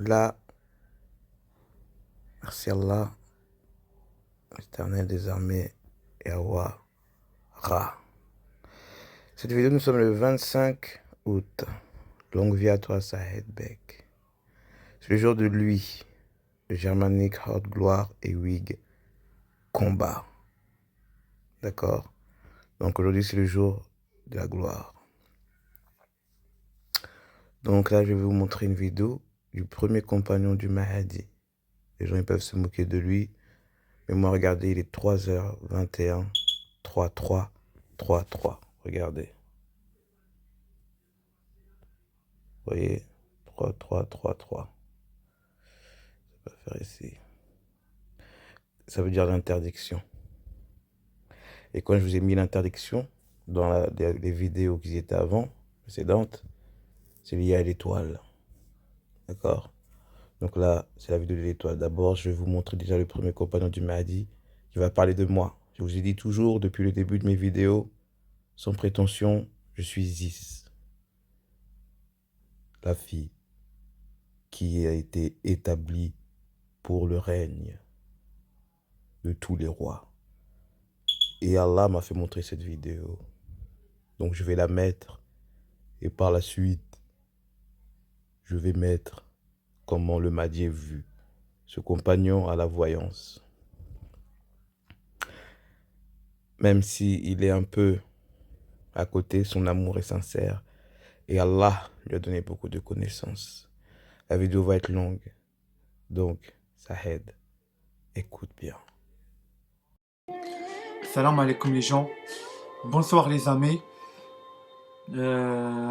Alhamdulillah, merci Allah, éternel des armées, Yahweh, Ra. Cette vidéo, nous sommes le 25 août. Longue vie à toi, Sahed Beck. C'est le jour de lui, de Germanic Heart Gloire et Wig Combat. D'accord? Donc aujourd'hui, c'est le jour de la gloire. Donc là, je vais vous montrer une vidéo du premier compagnon du Mahdi. Les gens ils peuvent se moquer de lui. Mais moi, regardez, il est 3h21, 3-3, 3-3. Regardez. Vous voyez? 3-3, 3-3. Ça va faire ici. Ça veut dire l'interdiction. Et quand je vous ai mis l'interdiction dans les vidéos qui étaient avant, précédentes, c'est lié à l'étoile. D'accord? Donc là, c'est la vidéo de l'étoile. D'abord, je vais vous montrer déjà le premier compagnon du Mahdi qui va parler de moi. Je vous ai dit toujours, depuis le début de mes vidéos, sans prétention, je suis Isis, la fille qui a été établie pour le règne de tous les rois. Et Allah m'a fait montrer cette vidéo. Donc je vais la mettre et par la suite, je vais mettre comment le Mahdi est vu, ce compagnon à la voyance. Même s'il est un peu à côté, son amour est sincère et Allah lui a donné beaucoup de connaissances. La vidéo va être longue, donc Sahed, écoute bien. Salam alaikum les gens, bonsoir les amis.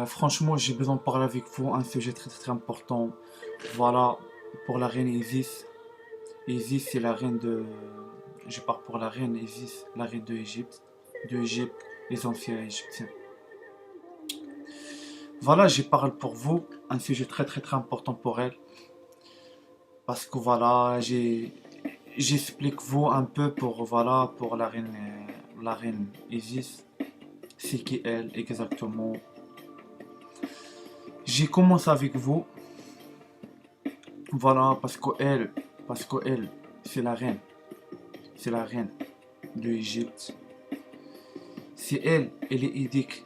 Franchement, j'ai besoin de parler avec vous un sujet très important. Voilà, pour la reine Isis. Isis, c'est la reine de. Je parle pour la reine Isis, la reine de Égypte, les anciens Égyptiens. Voilà, je parle pour vous un sujet très important pour elle. Parce que voilà, j'explique vous un peu pour la reine Isis. C'est qui elle exactement. J'ai commencé avec vous, voilà, parce qu'elle, c'est la reine de l'Égypte. C'est elle éduque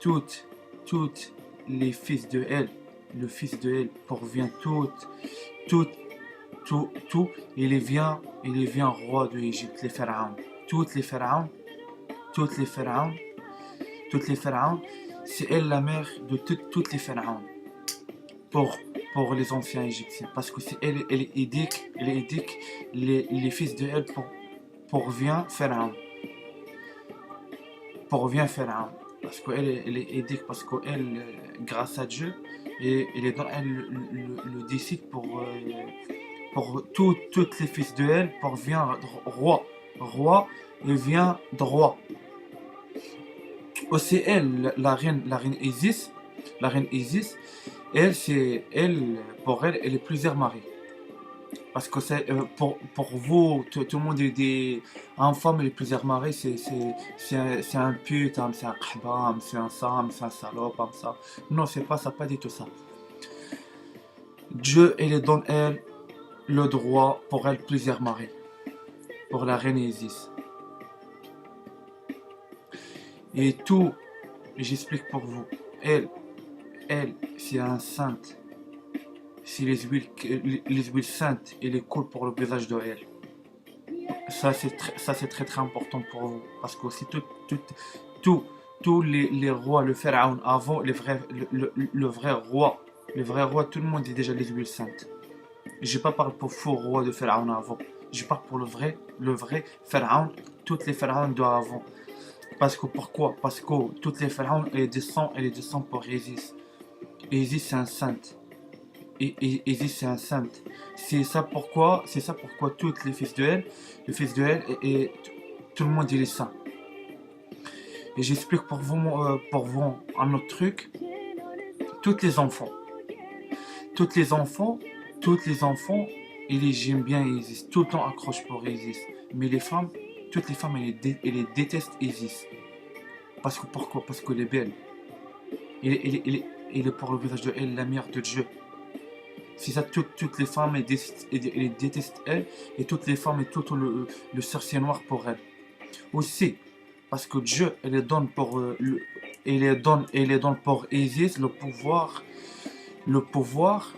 toutes les fils de elle, le fils de elle provient tout, il vient roi de l'Égypte, les pharaons, toutes les pharaons, c'est elle la mère de toutes les pharaons pour les anciens égyptiens, parce que c'est elle éduque les fils de elle pour bien pharaon, parce qu'elle éduque, parce qu'elle, grâce à Dieu, et elle le décide pour toutes les fils de elle pour bien roi et vient droit. Aussi elle, la reine Isis, pour elle est plusieurs maris. Parce que c'est pour vous, tout le monde dit un femme et plusieurs maris, c'est un putain, c'est un khbam, c'est un sam, c'est un salope, comme ça. Non, c'est pas ça, pas du tout ça. Dieu, il donne elle le droit pour elle plusieurs maris. Pour la reine Isis. Et tout, j'explique pour vous. Elle, c'est un sainte. Si les huiles saintes, il est cool pour le visage de elle. Ça c'est très important pour vous. Parce que aussi tous les rois, le pharaon avant, le vrai roi, tout le monde dit déjà les huiles saintes. Je ne parle pas pour faux roi de pharaon avant. Je parle pour le vrai pharaon, toutes les pharaons d'avant. Parce que pourquoi? Parce que toutes les pharaons, elle descend pour Isis. Isis c'est un saint. Isis c'est un saint. C'est ça pourquoi tous les fils de elle, et tout le monde il est saint. Et j'explique pour vous un autre truc. Tous les enfants, j'aime bien Isis. Tout le temps accroche pour Isis. Mais toutes les femmes, elles détestent Isis. Parce que pourquoi? Parce qu'elle est belle. Elle est pour le visage de elle, la mère de Dieu. C'est ça, toutes les femmes, elles détestent elle, et toutes les femmes, et tout le sorcier noir pour elle. Aussi, parce que Dieu, il les donne pour Isis le pouvoir, le pouvoir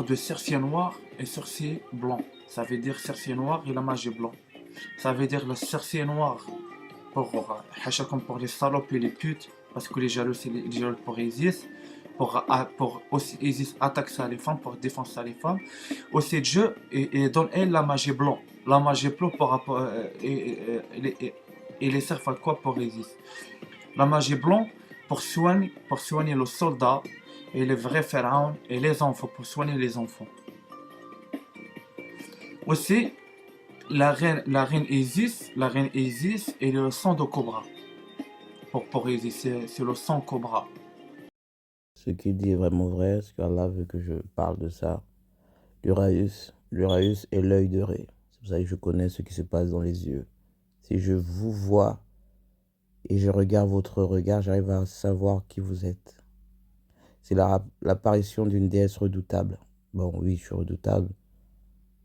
de sorcier noir et sorcier blanc. Ça veut dire sorcier noir et la magie blanc. Ça veut dire le sorcier noir comme pour les salopes et les putes, parce que les jaloux, c'est les jaloux pour Isis. Pour aussi Isis attaque ça les femmes, pour défendre ça les femmes. Aussi Dieu et donne elle la magie blanc. La magie blanc pour rapport et les servent à quoi pour Isis. La magie blanc pour soigner le soldat et les vrais pharaons et les enfants, pour soigner les enfants. Aussi, la reine Isis, elle est le sang de cobra. Pour Isis, c'est le sang cobra. Ce qu'il dit est vraiment vrai, parce qu'Allah veut que je parle de ça. L'Uraeus est l'œil de Ré. C'est pour ça que je connais ce qui se passe dans les yeux. Si je vous vois et je regarde votre regard, j'arrive à savoir qui vous êtes. C'est l'apparition d'une déesse redoutable. Bon, oui, je suis redoutable,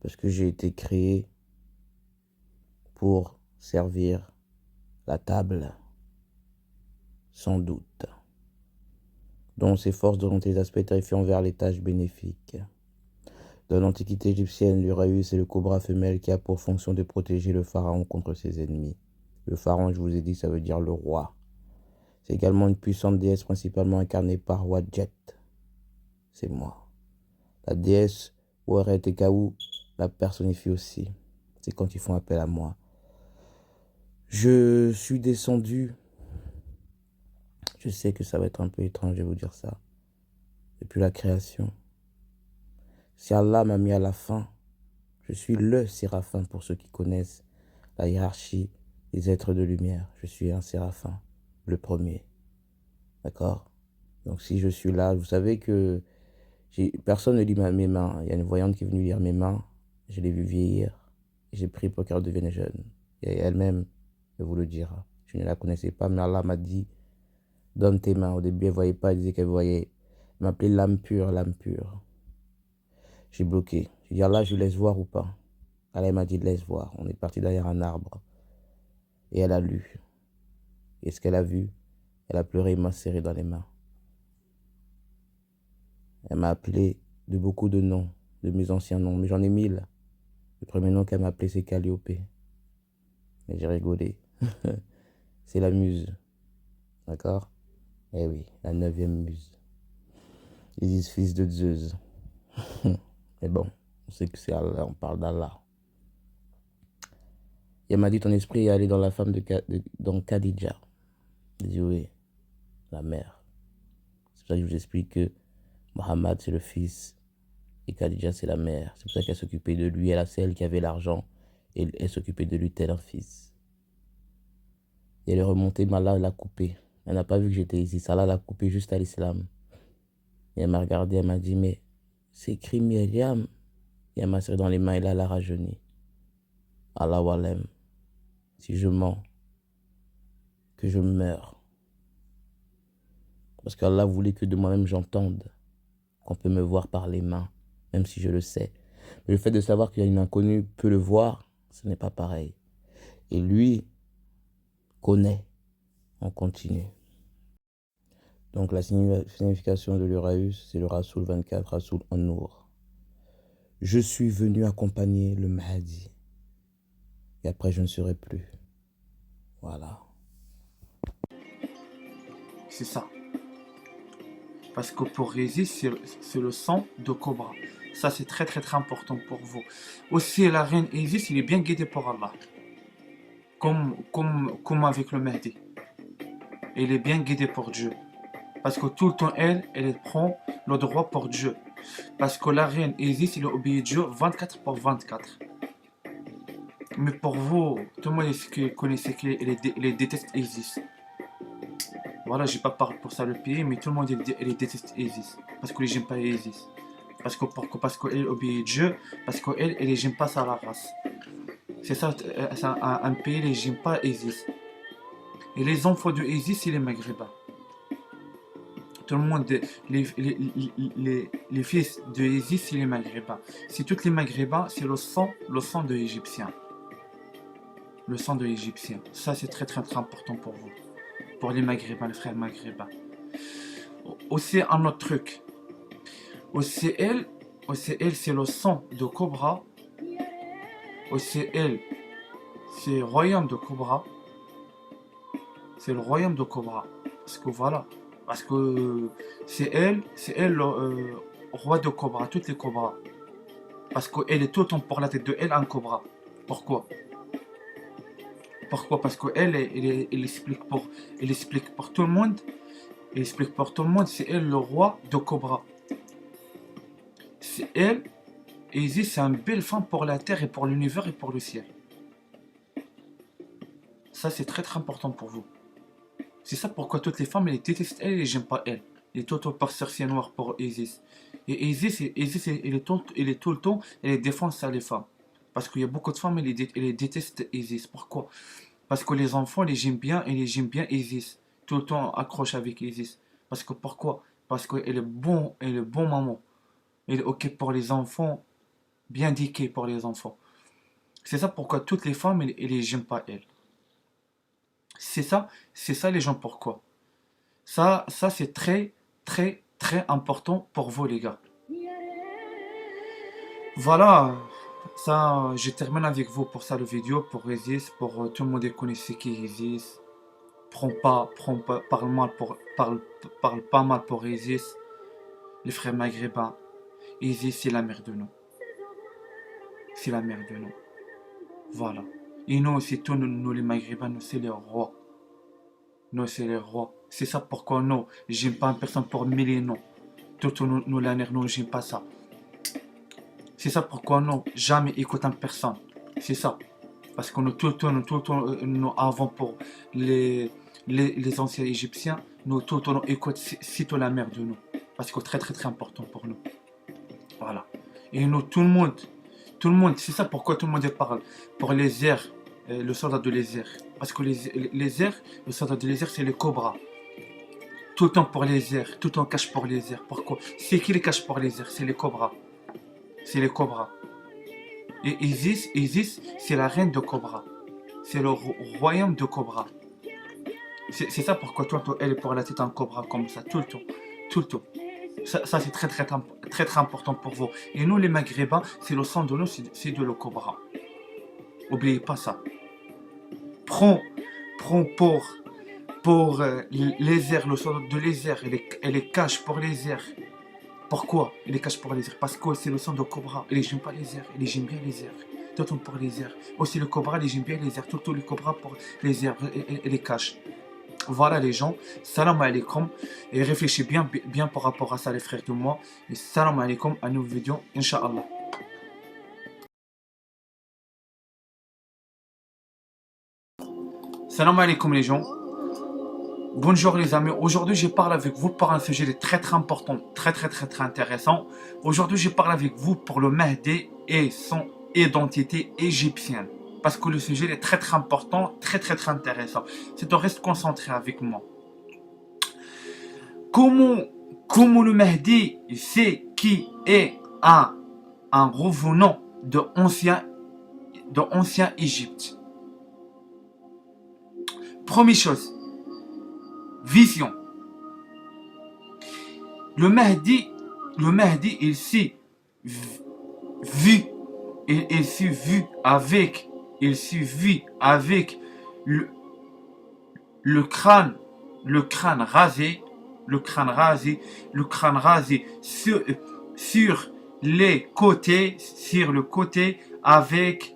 parce que j'ai été créé pour servir la table, sans doute. Dont ses forces dont les aspects terrifiants vers les tâches bénéfiques. Dans l'Antiquité égyptienne, l'Uraeus est le cobra femelle qui a pour fonction de protéger le pharaon contre ses ennemis. Le pharaon, je vous ai dit, ça veut dire le roi. C'est également une puissante déesse principalement incarnée par Wadjet. C'est moi. La déesse Oueret et Kaou la personnifie aussi. C'est quand ils font appel à moi. Je suis descendu. Je sais que ça va être un peu étrange de vous dire ça. Depuis la création. Si Allah m'a mis à la fin, je suis le séraphin pour ceux qui connaissent la hiérarchie des êtres de lumière. Je suis un séraphin, le premier. D'accord? Donc si je suis là, vous savez que personne ne lit mes mains. Il y a une voyante qui est venue lire mes mains. Je l'ai vue vieillir. J'ai pris pour qu'elle devienne jeune. Et elle-même, elle vous le dira. Je ne la connaissais pas, mais Allah m'a dit, donne tes mains. Au début, elle ne voyait pas, elle disait qu'elle voyait. Elle m'appelait l'âme pure, l'âme pure. J'ai bloqué. J'ai dit, Allah, je laisse voir ou pas? Allah m'a dit, laisse voir. On est parti derrière un arbre. Et elle a lu. Et ce qu'elle a vu, elle a pleuré et m'a serré dans les mains. Elle m'a appelé de beaucoup de noms, de mes anciens noms, mais j'en ai 1000. Le premier nom qu'elle m'a appelé, c'est Calliope. Mais j'ai rigolé. C'est la muse. D'accord? Eh oui, la 9e muse. Ils disent fils de Zeus. Mais bon, on sait que c'est Allah, on parle d'Allah. Et elle m'a dit, ton esprit est allé dans la femme dans Khadija. J'ai dit oui, la mère. C'est pour ça que je vous explique que Mohammed, c'est le fils. Et Khadija, c'est la mère. C'est pour ça qu'elle s'occupait de lui. Elle a celle qui avait l'argent. Et elle s'occupait de lui tel un fils. Et elle est remontée, mais Allah l'a coupée. Elle n'a pas vu que j'étais ici. Allah l'a coupée juste à l'islam. Et elle m'a regardé, elle m'a dit, mais c'est écrit Myriam. Et elle m'a serré dans les mains et là, elle a rajeuni. Allah walem. Si je mens, que je meurs. Parce qu'Allah voulait que de moi-même j'entende qu'on peut me voir par les mains, même si je le sais. Mais le fait de savoir qu'il y a une inconnue peut le voir, ce n'est pas pareil. Et lui connaît. On continue. Donc la signification de l'Uraeus, c'est le Rasoul 24, Rasoul An-Nour. Je suis venu accompagner le Mahdi. Et après, je ne serai plus. Voilà. C'est ça. Parce que pour Isis, c'est le sang de cobra. Ça, c'est très très très important pour vous. Aussi, la reine Isis, il est bien guidé pour Allah. Comme avec le Mahdi. Elle est bien guidée pour Dieu. Parce que tout le temps, elle prend le droit pour Dieu. Parce que la reine Isis, il obéit Dieu 24 pour 24. Mais pour vous, tout le monde connaissait qu'elle déteste Isis. Voilà, j'ai pas parlé pour ça le pays, mais tout le monde elle déteste Isis. Parce que j'aime pas Isis. Parce qu'elle obéit Dieu, parce qu'elle n'aime pas sa race. C'est ça, c'est un pays, ils n'aiment pas Isis. Et les enfants de Isis, c'est les Maghrébins. Tout le monde, les fils de Isis, c'est les Maghrébins. Si tous les Maghrébins, c'est le sang de l'Égyptien. Le sang de l'Égyptien. Ça, c'est très très très important pour vous. Pour les Maghrébins, les frères Maghrébins. Aussi, un autre truc. OCL, c'est le sang de Cobra. OCL, c'est le royaume de Cobra. C'est le royaume de Cobra. Parce que voilà. Parce que c'est elle le roi de Cobra, toutes les Cobras. Parce qu'elle est tout le temps pour la tête de elle un Cobra. Pourquoi? Pourquoi? Parce qu'elle elle explique pour tout le monde. Elle explique pour tout le monde, c'est elle le roi de Cobra. C'est elle. Et Isis, c'est une belle femme pour la terre et pour l'univers et pour le ciel. Ça, c'est très très important pour vous. C'est ça pourquoi toutes les femmes, elles détestent elle et j'aime pas elle. Elle est tout le temps par sorcier noir pour Isis. Et Isis, elle est tout le temps, elle défend ça les femmes. Parce qu'il y a beaucoup de femmes, elles détestent Isis. Pourquoi? Parce que les enfants, les j'aiment bien et les j'aime bien Isis. Tout le temps accroche avec Isis. Parce que pourquoi? Parce qu'elle est bon maman. Elle est ok pour les enfants, bien diquée pour les enfants. C'est ça pourquoi toutes les femmes, elles les j'aiment pas elle. C'est ça les gens pourquoi. Ça c'est très, très, très important pour vous les gars. Voilà, ça, je termine avec vous pour ça le vidéo, pour Isis, pour tout le monde connaît ce qui est Isis. Parle pas mal pour Isis, les frères maghrébins. Isis, c'est la mère de nous. C'est la mère de nous. Voilà. Et nous aussi, tous nous les maghrébins, nous c'est les rois. Nous c'est les rois. C'est ça pourquoi nous, j'aime pas une personne pour mille noms. Tout nous l'année, nous j'aime pas ça. C'est ça pourquoi nous, jamais écoute une personne. C'est ça. Parce que nous tout le temps, nous avons pour les anciens égyptiens, nous tout le temps, nous écoute sitôt la mère de nous. Parce que c'est très très très important pour nous. Voilà. Et nous, tout le monde, c'est ça pourquoi tout le monde parle. Pour les airs, le soldat de les airs. Parce que les airs, le soldat de les airs, c'est les cobras. Tout le temps pour les airs, tout le temps cache pour les airs. Pourquoi? C'est qui les cache pour les airs? C'est les cobras. C'est les cobras. Et Isis, c'est la reine de Cobra. C'est le royaume de Cobra. C'est ça pourquoi toi, elle est pour la tête en Cobra comme ça, tout le temps. Tout le temps. Ça c'est très, très, très, très important pour vous. Et nous, les Maghrébins, c'est le sang de nous, c'est de le Cobra. N'oubliez pas ça. Prends pour les airs, le sang de les airs, elle les cache pour les airs. Pourquoi elle les cache pour les airs? Parce que c'est le sang de Cobra. Elle n'aime pas les airs, elle aime bien les airs. Tout le temps pour les airs. Aussi le Cobra, elle aime bien les airs. Tout le temps le Cobra pour les airs, elle les cache. Voilà les gens, salam alaikum. Et réfléchissez bien par rapport à ça les frères de moi. Et salam alaikum à une nouvelle vidéo, Inch'Allah. Salam alaikum les gens. Bonjour les amis, aujourd'hui je parle avec vous pour un sujet très très important, très très très très intéressant. Aujourd'hui je parle avec vous pour le Mahdi et son identité égyptienne. Parce que le sujet est très très important, très très très intéressant. C'est de rester concentré avec moi. Comment le Mahdi c'est qui est un revenant de ancien Égypte. Première chose. Vision. Le Mahdi, il s'est vu avec le crâne rasé sur le côté avec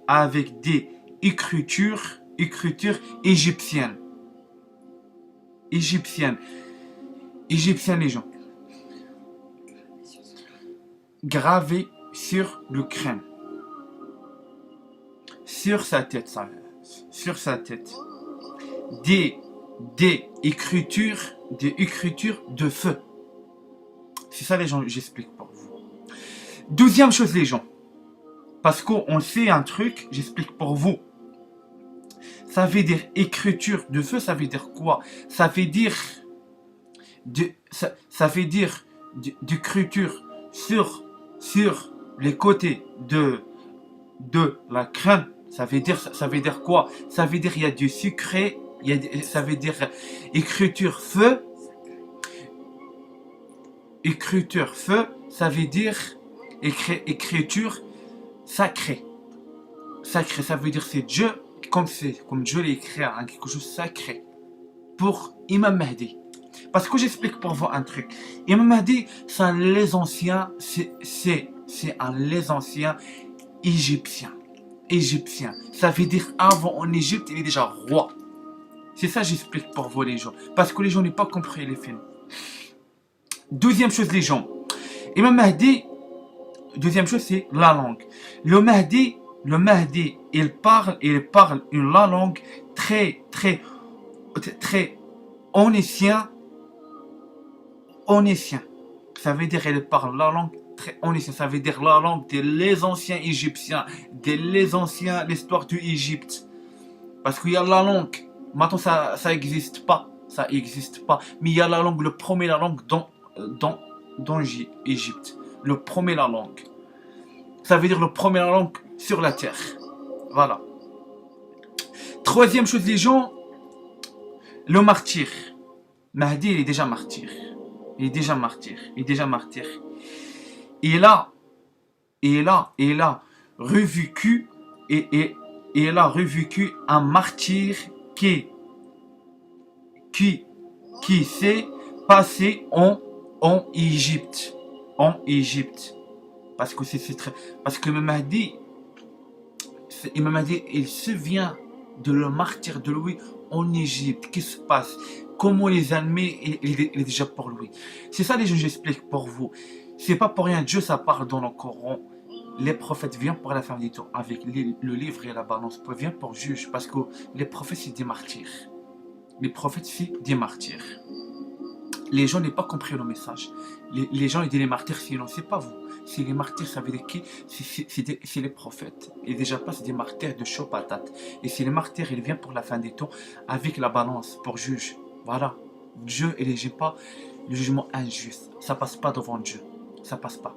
des écritures égyptiennes les gens, gravées sur le crâne, sur sa tête, des écritures de feu. C'est ça les gens, j'explique pour vous. Deuxième chose les gens, parce qu'on sait un truc, j'explique pour vous. Ça veut dire écriture de feu, ça veut dire quoi? Ça veut dire Ça veut dire d'écriture sur les côtés de la crème. Ça veut dire quoi? Ça veut dire il y a du sucré, ça veut dire écriture feu. Écriture feu, ça veut dire écriture sacrée. Sacré, ça veut dire c'est Dieu, comme Dieu l'a écrit, hein, quelque chose de sacré pour Imam Mahdi. Parce que j'explique pour vous un truc. Imam Mahdi, c'est un les anciens, c'est un les anciens égyptiens. Égyptien. Ça veut dire avant en Égypte, il est déjà roi. C'est ça j'explique pour vous les gens. Parce que les gens n'ont pas compris les films. Deuxième chose les gens. Imam Mahdi, deuxième chose c'est la langue. Le Mahdi, il parle la langue très onétien. Ça veut dire il parle la langue très onétien. Ça veut dire la langue des anciens Égyptiens, l'histoire de l'Égypte. Parce qu'il y a la langue. Maintenant ça n'existe pas. Mais il y a la langue, le premier la langue dans l'Égypte. Le premier la langue. Ça veut dire le premier la langue sur la terre. Voilà. Troisième chose les gens, le martyr. Mahdi il est déjà martyr. Il a revécu un martyr qui s'est passé en Égypte. Parce que Imam Mahdi, il se vient de le martyr de lui en Égypte. Qu'est-ce qui se passe? Comment les Allemands, il est déjà pour lui. C'est ça les gens, j'explique pour vous. C'est pas pour rien, Dieu ça parle dans le Coran. Les prophètes viennent pour la fin du temps avec le livre et la balance. Ils viennent pour juge parce que les prophètes c'est des martyrs. Les gens n'ont pas compris le message. Les gens ils disent les martyrs, sinon c'est pas vous. C'est les martyrs, ça veut dire qui? C'est les prophètes. Et déjà pas c'est des martyrs de chaud patate. Et c'est les martyrs, ils viennent pour la fin des temps avec la balance pour juge. Voilà. Dieu il n'exige pas le jugement injuste. Ça passe pas devant Dieu. Ça passe pas.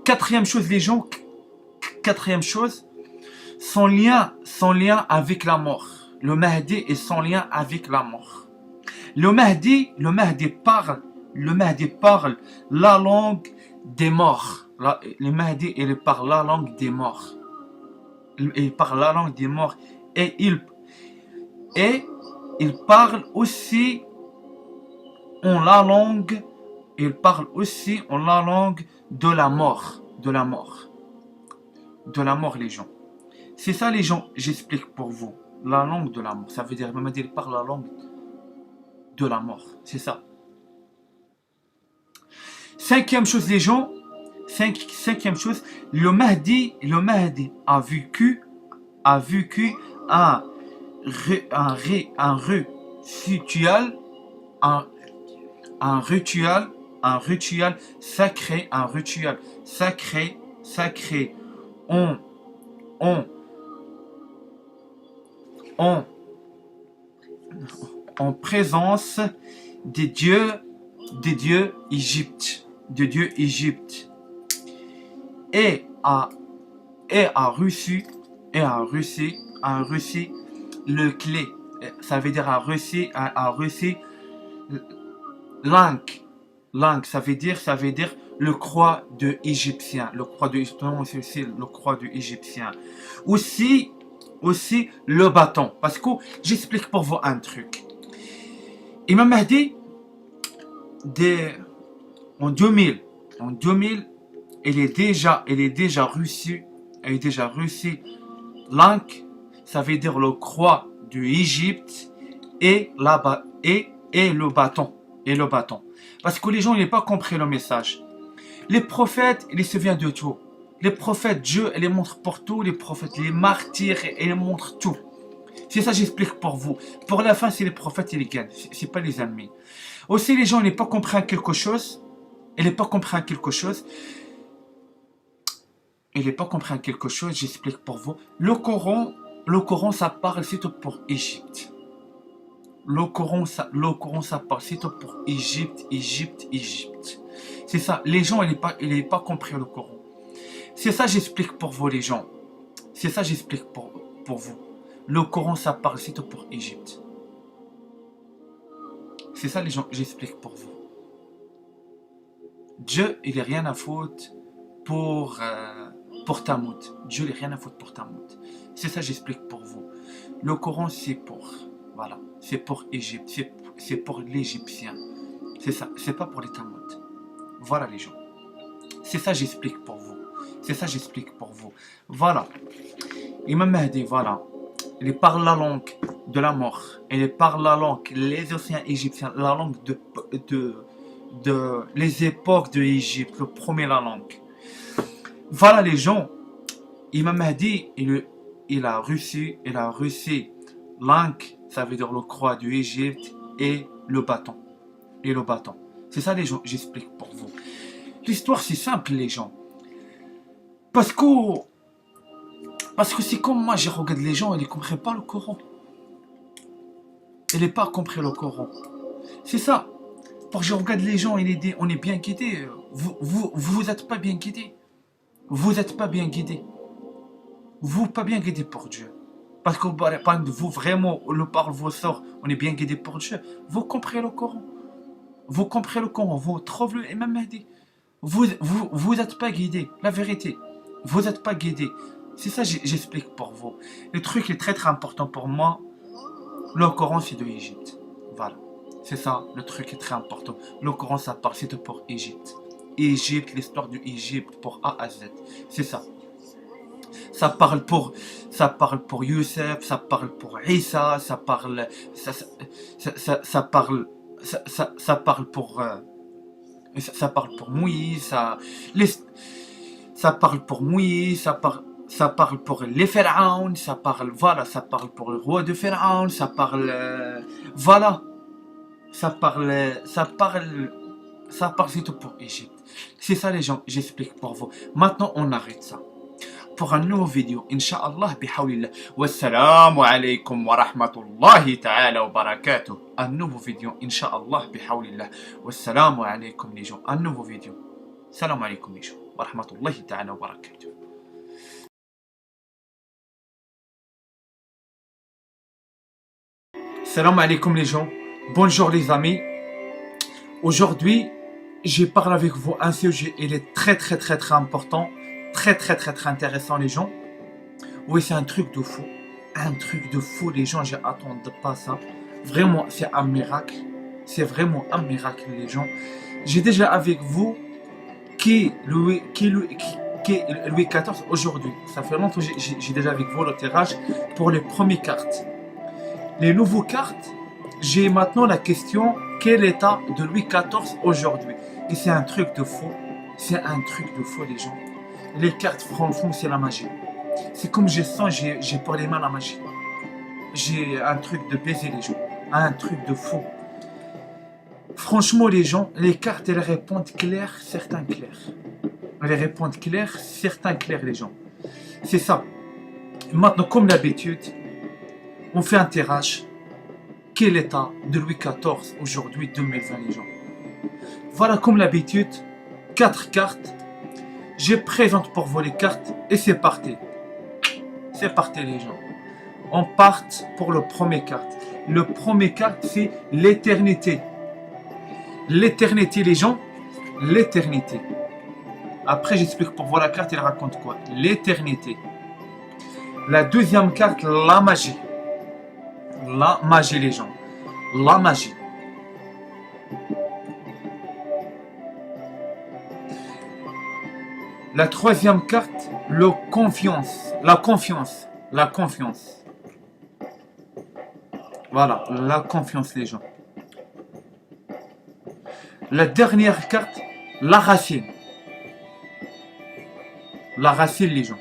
Quatrième chose les gens. Son lien avec la mort. Le Mahdi est son lien avec la mort. Le Mahdi parle la langue des morts. Le Mahdi, il parle la langue des morts. Il parle la langue des morts. Et il parle aussi en la langue. Il parle aussi en la langue de la mort. De la mort, les gens. C'est ça, les gens, j'explique pour vous. La langue de la mort. Ça veut dire, Imam Mahdi, il parle la langue de la mort. C'est ça. Cinquième chose, les gens. Cinquième chose, le Mahdi a vécu un rituel sacré, en présence des dieux Égypte, et a reçu le clé. Ça veut dire a reçu langue, ça veut dire le croix de égyptien. Le croix de égyptien. Aussi le bâton. Parce que j'explique pour vous un truc. Imam Mahdi, en 2000, il est déjà reçu langue, ça veut dire le croix de Égypte et le bâton. Parce que les gens n'ont pas compris le message. Les prophètes, ils se souviennent de tout. Les prophètes, Dieu, il les montre pour tout. Les prophètes, les martyrs, il les montre tout. C'est ça, j'explique pour vous. Pour la fin, c'est les prophètes, ils gagnent. C'est pas les ennemis. Aussi, les gens n'ont pas compris quelque chose. J'explique pour vous. Le Coran, ça parle, c'est tout pour Égypte. Le Coran, ça parle, c'est tout pour Égypte, Égypte, Égypte. C'est ça. Les gens, il n'est pas compris le Coran. C'est ça, j'explique pour vous, les gens. C'est ça, j'explique pour vous. Le Coran, ça parle, c'est tout pour Égypte. C'est ça, les gens, j'explique pour vous. Dieu, il n'est rien à foutre pour Tamoud. Dieu, il n'est rien à foutre pour Tamoud. C'est ça, j'explique pour vous. Le Coran, c'est pour, voilà, c'est pour Égypte, c'est pour l'Égyptien. C'est ça, c'est pas pour les Tamoud. Voilà, les gens. C'est ça, j'explique pour vous. C'est ça, j'explique pour vous. Voilà. Imam Mahdi, voilà. Il parle la langue de la mort. Il parle la langue, les océans égyptiens, la langue de les époques de l'Égypte, le premier la langue. Voilà, les gens. Imam Mahdi, il a reçu langue, ça veut dire le croix de l'Égypte et le bâton. C'est ça, les gens, j'explique pour vous. L'histoire, c'est simple, les gens. Parce que c'est comme moi, j'ai regardé les gens, ils ne comprennent pas le Coran. Ils n'ont pas compris le Coran. C'est ça. Pour que je regarde les gens, on est bien guidés. Vous n'êtes pas bien guidés. Vous n'êtes pas bien guidés. Vous pas bien guidés pour Dieu. Parce que vous, vraiment, le par vos sorts, on est bien guidés pour Dieu. Vous comprenez le Coran. Vous comprenez le Coran. Vous trouvez le Imam Mahdi. Vous n'êtes pas guidés. La vérité. Vous n'êtes pas guidés. C'est ça, j'explique pour vous. Le truc est très très important pour moi. Le Coran, c'est de l'Égypte. Voilà. C'est ça, le truc est très important. Le Coran, ça parle, c'est pour Égypte. Égypte, l'histoire de Égypte pour A à Z. C'est ça. Ça parle pour Youssef, ça parle pour Issa, ça parle pour Moïse, ça parle pour Moïse, ça parle pour les pharaons, ça parle pour le roi de Pharaon, ça parle c'est tout pour Égypte. C'est ça, les gens, j'explique pour vous. Maintenant, on arrête ça. Pour un nouveau vidéo, Inch'Allah, bihawlillah. Wassalamu alaikum wa rahmatullahi ta'ala wa barakatuh. Un nouveau vidéo, Inch'Allah, bihawlillah. Wassalamu alaikum, les gens. Un nouveau vidéo. Salam alaikum, les gens. Wa rahmatullahi ta'ala wa barakatuh. Salam alaikum, les gens. Bonjour, les amis. Aujourd'hui, je parle avec vous un sujet, il est très très très très important. Très très très très intéressant, les gens. Oui, c'est un truc de fou. Un truc de fou, les gens, j'attendais pas ça. Vraiment, c'est un miracle. C'est vraiment un miracle, les gens. J'ai déjà avec vous qui est Louis XIV aujourd'hui. Ça fait longtemps que j'ai déjà avec vous le tirage pour les premières cartes. Les nouveaux cartes, j'ai maintenant la question, quel état de Louis XIV aujourd'hui? Et c'est un truc de fou. C'est un truc de fou, les gens. Les cartes, franchement, c'est la magie. C'est comme je sens, j'ai pour les mains la magie. J'ai un truc de baiser les gens. Un truc de fou. Franchement, les gens, les cartes, elles répondent clair, certains clairs. Elles répondent clair, certains clairs, les gens. C'est ça. Maintenant, comme d'habitude, on fait un tirage. Quel état de Louis XIV aujourd'hui, 2020, les gens? Voilà, comme d'habitude, 4 cartes. Je présente pour vous les cartes et c'est parti. C'est parti, les gens. On part pour le premier carte. Le premier carte, c'est l'éternité. L'éternité, les gens. L'éternité. Après, j'explique pour vous la carte, elle raconte quoi? L'éternité. La deuxième carte, la magie. La magie, les gens. La magie. La troisième carte, la confiance. La confiance. La confiance. Voilà, la confiance, les gens. La dernière carte, la racine. La racine, les gens.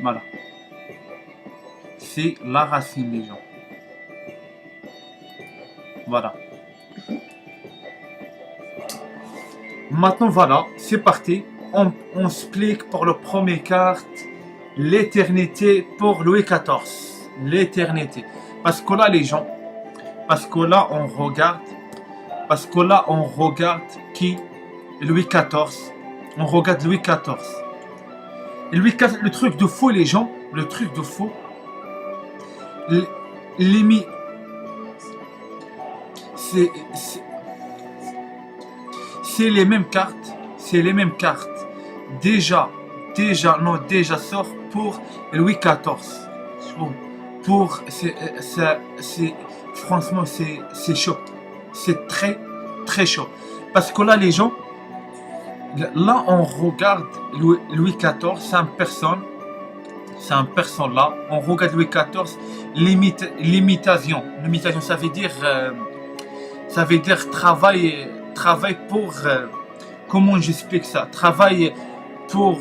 Voilà. C'est la racine, les gens. Voilà. Maintenant, voilà, c'est parti. On explique pour le premier carte l'éternité pour Louis XIV. l'éternité. Parce que là, les gens, parce que là, on regarde, qui Louis XIV. On regarde Louis XIV. Et Louis XIV, le truc de faux, les gens, le truc de faux, les c'est les mêmes cartes, déjà sort pour Louis XIV. Franchement, c'est chaud, c'est très très chaud. Parce que là, les gens, là, on regarde Louis XIV, c'est un personne là. On regarde Louis XIV, l'imitation. L'imitation, ça veut dire travail pour. Comment j'explique ça? Travail pour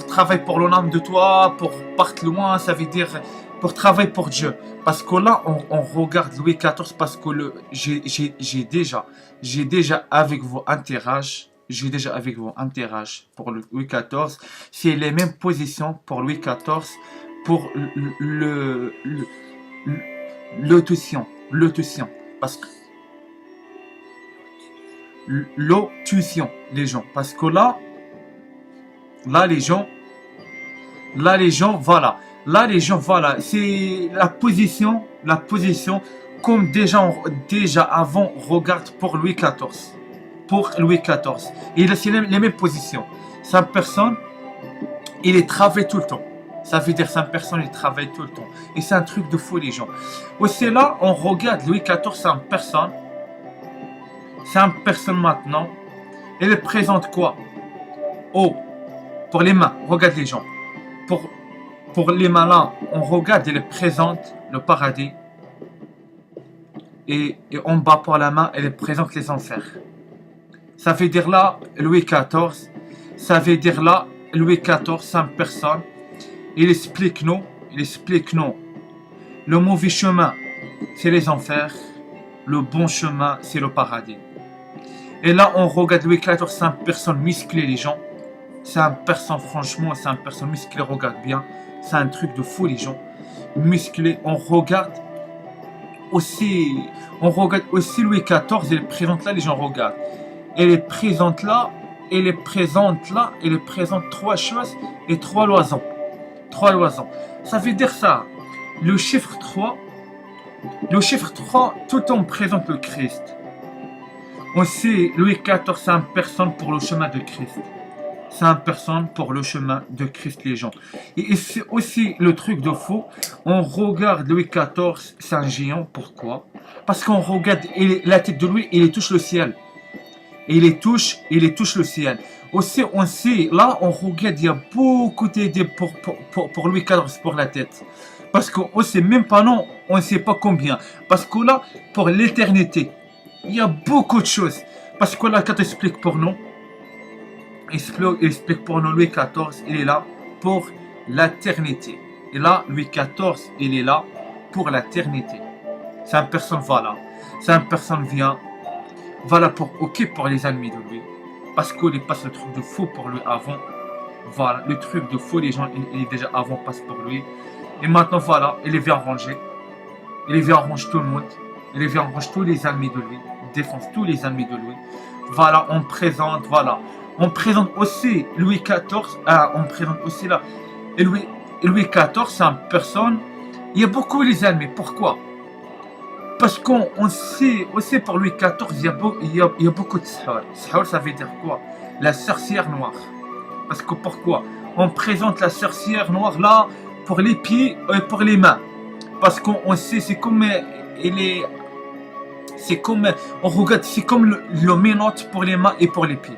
travailler pour le nom de toi, pour partir loin, ça veut dire pour travailler pour Dieu. Parce que là, on regarde Louis XIV parce que j'ai déjà avec vous interage. Pour le Louis XIV. C'est les mêmes positions pour Louis XIV pour l'autution. Parce que l'autution, les gens. Parce que là, les gens, voilà. Là, les gens, voilà. C'est la position, comme déjà avant, regarde pour Louis XIV. Et c'est les mêmes positions. 5 personnes, il est travaillé tout le temps. Ça veut dire 5 personnes, il travaille tout le temps. Et c'est un truc de fou, les gens. Aussi là, on regarde Louis XIV, c'est un personne maintenant. Elle présente quoi? Oh, pour les mains, regarde les gens. Pour les mains là, on regarde, elle présente le paradis. Et en bas pour la main, elle présente les enfers. Ça veut dire là, Louis XIV, c'est une personne. Il explique nous, le mauvais chemin, c'est les enfers, le bon chemin, c'est le paradis. Et là, on regarde Louis XIV, c'est une personne musclée, les gens. Franchement, c'est une personne musclée, regarde bien. C'est un truc de fou, les gens. Musclé, on regarde aussi Louis XIV, il présente là, les gens regardent. Elle est présente 3 choses et 3 loisons. Ça veut dire ça. Le chiffre 3, tout le temps présente le Christ. On sait, Louis XIV, c'est une personne pour le chemin de Christ. Les gens. Et c'est aussi le truc de fou. On regarde Louis XIV, c'est un géant. Pourquoi? Parce qu'on regarde la tête de lui, il touche le ciel. Il touche le ciel. Aussi, on sait, là, on regarde, il y a beaucoup d'idées pour Louis XIV, pour la tête. Parce qu'on sait même pas, non, on ne sait pas combien. Parce que là, pour l'éternité, il y a beaucoup de choses. Parce que là, quand il explique pour nous, Louis XIV, il est là pour l'éternité. Et là, Louis XIV, il est là pour l'éternité. C'est une personne, voilà. C'est une personne vient. Voilà pour les ennemis de lui. Parce qu'il passe le truc de fou pour lui avant. Voilà, le truc de fou, les gens, il est déjà avant, passe pour lui. Et maintenant, voilà, il vient ranger. Il vient ranger tout le monde. Il vient ranger tous les ennemis de lui. Défonce tous les ennemis de lui. Voilà, on présente aussi Louis XIV. On présente aussi là. Et Louis XIV, c'est une personne. Il y a beaucoup les ennemis. Pourquoi? Parce qu'on sait aussi pour Louis XIV, il y a beaucoup de sahar. Sahar, ça veut dire quoi? La sorcière noire. Parce que pourquoi? On présente la sorcière noire là pour les pieds et pour les mains. Parce qu'on sait, c'est comme on regarde, c'est comme le ménote pour les mains et pour les pieds.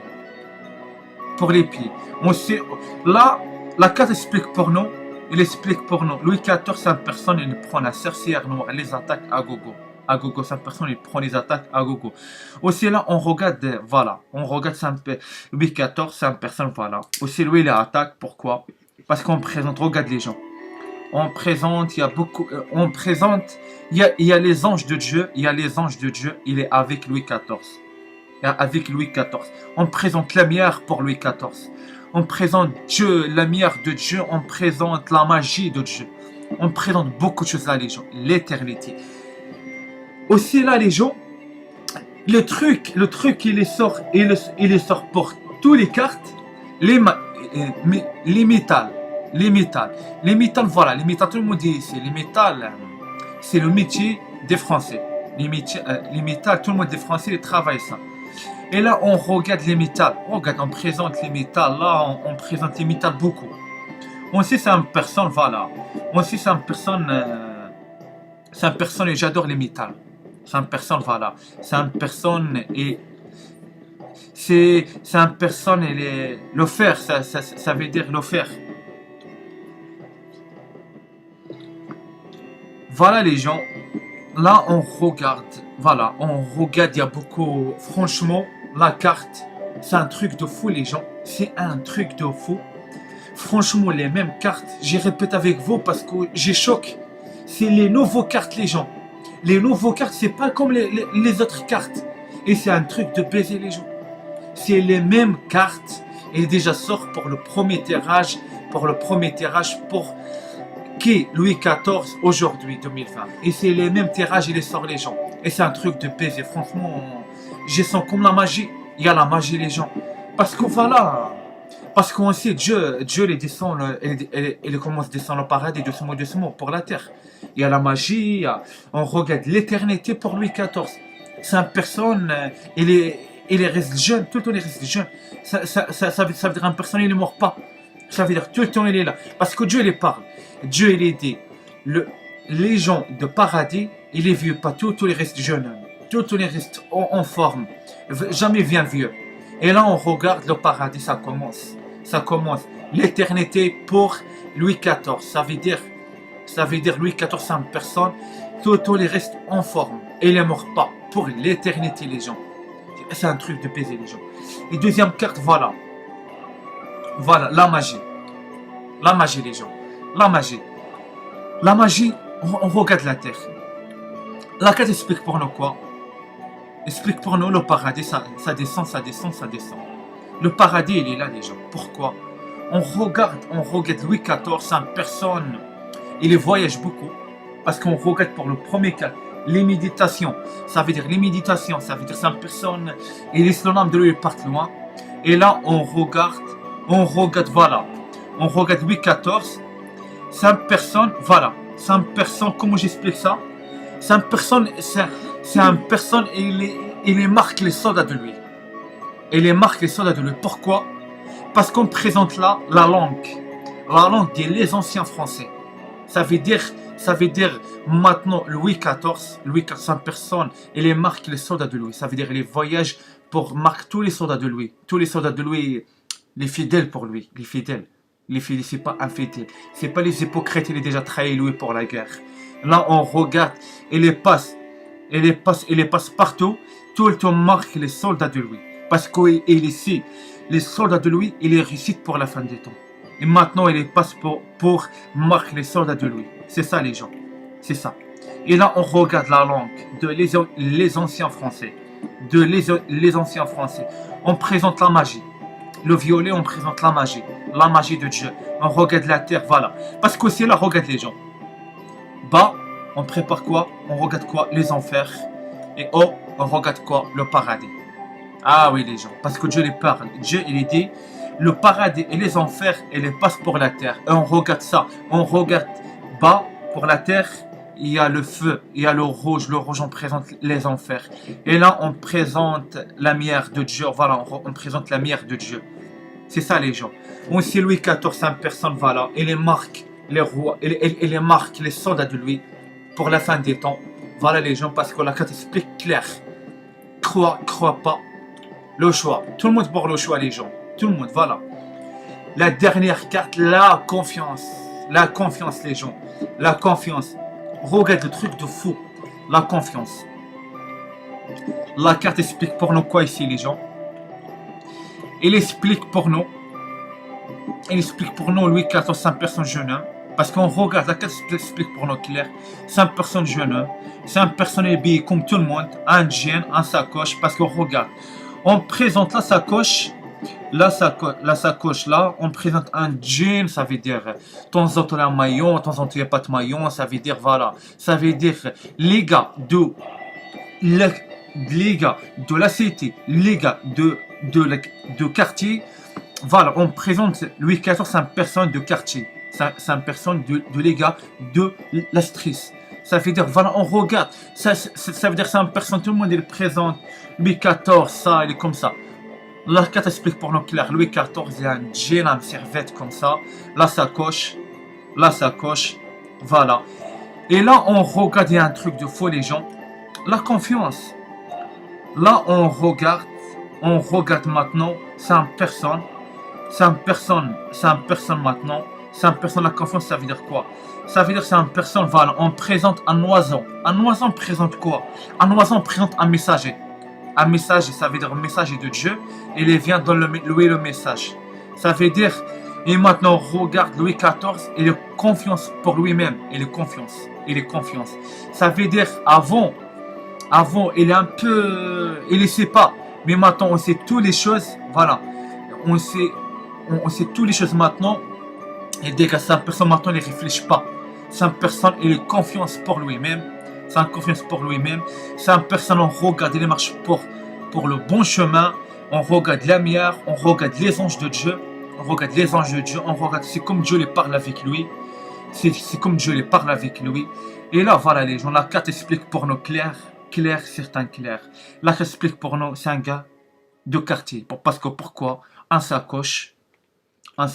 On sait, là, la carte explique pour nous. Il explique pour nous. Louis XIV, c'est une personne, il prend la sorcière noire, les attaques à gogo. C'est une personne, il prend les attaques à gogo. Aussi là, on regarde, voilà. Louis XIV, c'est une personne, voilà. Aussi lui, il attaque. Pourquoi? Parce qu'on présente, regarde les gens. Il y a les anges de Dieu. Il est avec Louis XIV. On présente la lumière pour Louis XIV. On présente Dieu, la lumière de Dieu, on présente la magie de Dieu. On présente beaucoup de choses là, les gens. L'éternité. Aussi là, les gens, le truc, il les sort pour toutes les cartes, les, les métals. Les métals. Les métals, voilà. Les métals, tout le monde dit ici. Les métals, c'est le métier des Français. Les métals, tout le monde des Français, ils travaillent ça. Et là, on regarde les métals. On présente les métals. Là, on présente les métals beaucoup. On sait c'est une personne, voilà. On sait c'est une personne, et j'adore les métals. C'est une personne, voilà. C'est une personne et c'est une personne et le fer, ça veut dire le fer. Voilà les gens. Là, on regarde. Voilà, on regarde. Il y a beaucoup. Franchement, la carte, c'est un truc de fou, les gens. C'est un truc de fou. Franchement, les mêmes cartes, j'y répète avec vous parce que j'ai choqué. C'est les nouveaux cartes, les gens. Les nouveaux cartes, c'est pas comme les autres cartes. Et c'est un truc de baiser, les gens. C'est les mêmes cartes. Et déjà sort pour le premier tirage. Pour qui Louis XIV aujourd'hui, 2020. Et c'est les mêmes tirages, il les sort, les gens. Et c'est un truc de baiser. Franchement, je sens comme la magie. Il y a la magie, les gens. Parce que voilà. Parce qu'on sait, Dieu il descend, il commence à descendre au paradis doucement pour la terre. Il y a la magie, on regarde l'éternité pour Louis XIV. C'est une personne, il reste jeune, tout le temps il reste jeune. Ça veut dire une personne, il ne meurt pas. Ça veut dire tout le temps il est là. Parce que Dieu il parle. Dieu il dit, les gens de paradis, il les vieux pas, tout les restent jeunes. Tout les restent en forme. Jamais vient vieux. Et là on regarde le paradis, ça commence. L'éternité pour Louis XIV. Ça veut dire Louis XIV, c'est une personne, tout les reste en forme. Et il ne meurt pas. Pour l'éternité, les gens. C'est un truc de baiser, les gens. Et deuxième carte, voilà. Voilà, la magie. La magie, les gens. La magie, on regarde la terre. La carte explique pour nous quoi? Explique pour nous le paradis, ça descend. Le paradis, il est là, les gens. Pourquoi? On regarde Louis XIV, c'est une personne, il voyage beaucoup. Parce qu'on regarde pour le premier cas, les méditations. Ça veut dire c'est une personne, il laisse le nom de lui, il part loin. Et là, on regarde, voilà. On regarde Louis XIV, c'est une personne, voilà. C'est une personne, comment j'explique ça? C'est une personne, il marque les soldats de lui. Pourquoi? Parce qu'on présente là la langue des anciens français. Ça veut dire maintenant Louis XIV, c'est une personne, il marque les soldats de Louis. Ça veut dire les voyages pour marquer tous les soldats de Louis. Tous les soldats de Louis, les fidèles pour lui, les fidèles, c'est pas infidèles. C'est pas les hypocrites, il a déjà trahi Louis pour la guerre. Là on regarde, il les passe partout, tout le temps marque les soldats de Louis. Parce qu'il est ici, les soldats de Louis, il est réussi pour la fin des temps. Et maintenant, il passe pour marquer les soldats de Louis. C'est ça, les gens. C'est ça. Et là, on regarde la langue de les anciens Français. Les anciens Français. On présente la magie. Le violet, on présente la magie. La magie de Dieu. On regarde la terre, voilà. Parce qu'aussi, là, regarde les gens. Bas, on prépare quoi? On regarde quoi? Les enfers. Et haut, on regarde quoi? Le paradis. Ah oui, les gens, parce que Dieu les parle. Dieu, il dit, le paradis et les enfers, il les passe pour la terre. Et on regarde ça. On regarde bas pour la terre, il y a le feu, il y a le rouge. Le rouge, on présente les enfers. Et là, on présente la lumière de Dieu. Voilà, on présente la lumière de Dieu. C'est ça, les gens. Aussi, Louis XIV, c'est une personne, voilà, il les marque les rois, il les marque les soldats de lui pour la fin des temps. Voilà, les gens, parce que la carte explique clair. Crois pas. Le choix. Tout le monde pour le choix, les gens. Tout le monde, voilà. La dernière carte, la confiance. La confiance, les gens. La confiance. Regarde le truc de fou. La confiance. La carte explique pour nous quoi ici, les gens? Il explique pour nous Louis XIV, c'est une personne jeune homme. Parce qu'on regarde, la carte explique pour nous clair. C'est une personne jeune homme. C'est une personne habillée comme tout le monde. Un jean, un sacoche. Parce qu'on regarde. On présente la sacoche La sacoche là, on présente un jean, ça veut dire de temps en temps un maillot, de temps en temps il n'y a pas de maillot, ça veut dire voilà, ça veut dire les gars le- les gars de la cité, les gars de quartier, voilà, on présente Louis XIV, c'est une personne de quartier, c'est une personne de les gars de la street. Ça veut dire, voilà, on regarde, ça veut dire c'est une personne, tout le monde il présente Louis XIV, ça, il est comme ça. La carte explique pour nous clair. Louis XIV, il y a un jean, une serviette comme ça. La sacoche. Voilà. Et là, on regarde, il y a un truc de faux, les gens. La confiance. Là, on regarde maintenant. C'est une personne maintenant. C'est une personne, la confiance, ça veut dire quoi? Ça veut dire que c'est une personne, voilà. On présente un oiseau. Un oiseau présente quoi? Un oiseau présente un messager. Un message, ça veut dire un message de Dieu, et il vient dans Louis le message. Ça veut dire, et maintenant on regarde Louis XIV, il a confiance pour lui-même, il est confiance. Ça veut dire, avant, il est un peu, il ne sait pas, mais maintenant on sait toutes les choses, voilà, on sait toutes les choses maintenant, et dès que cette personne maintenant, il ne réfléchit pas. Cette personne, il a confiance pour lui-même. C'est une confiance pour lui-même. C'est une personne, on regarde, il marche pour le bon chemin. On regarde la lumière, on regarde les anges de Dieu. On regarde, c'est comme Dieu les parle avec lui. C'est comme Dieu les parle avec lui. Et là, voilà les gens, la carte explique pour nous clair. La carte explique pour nous, c'est un gars de quartier. Parce que pourquoi? Un sacoche, un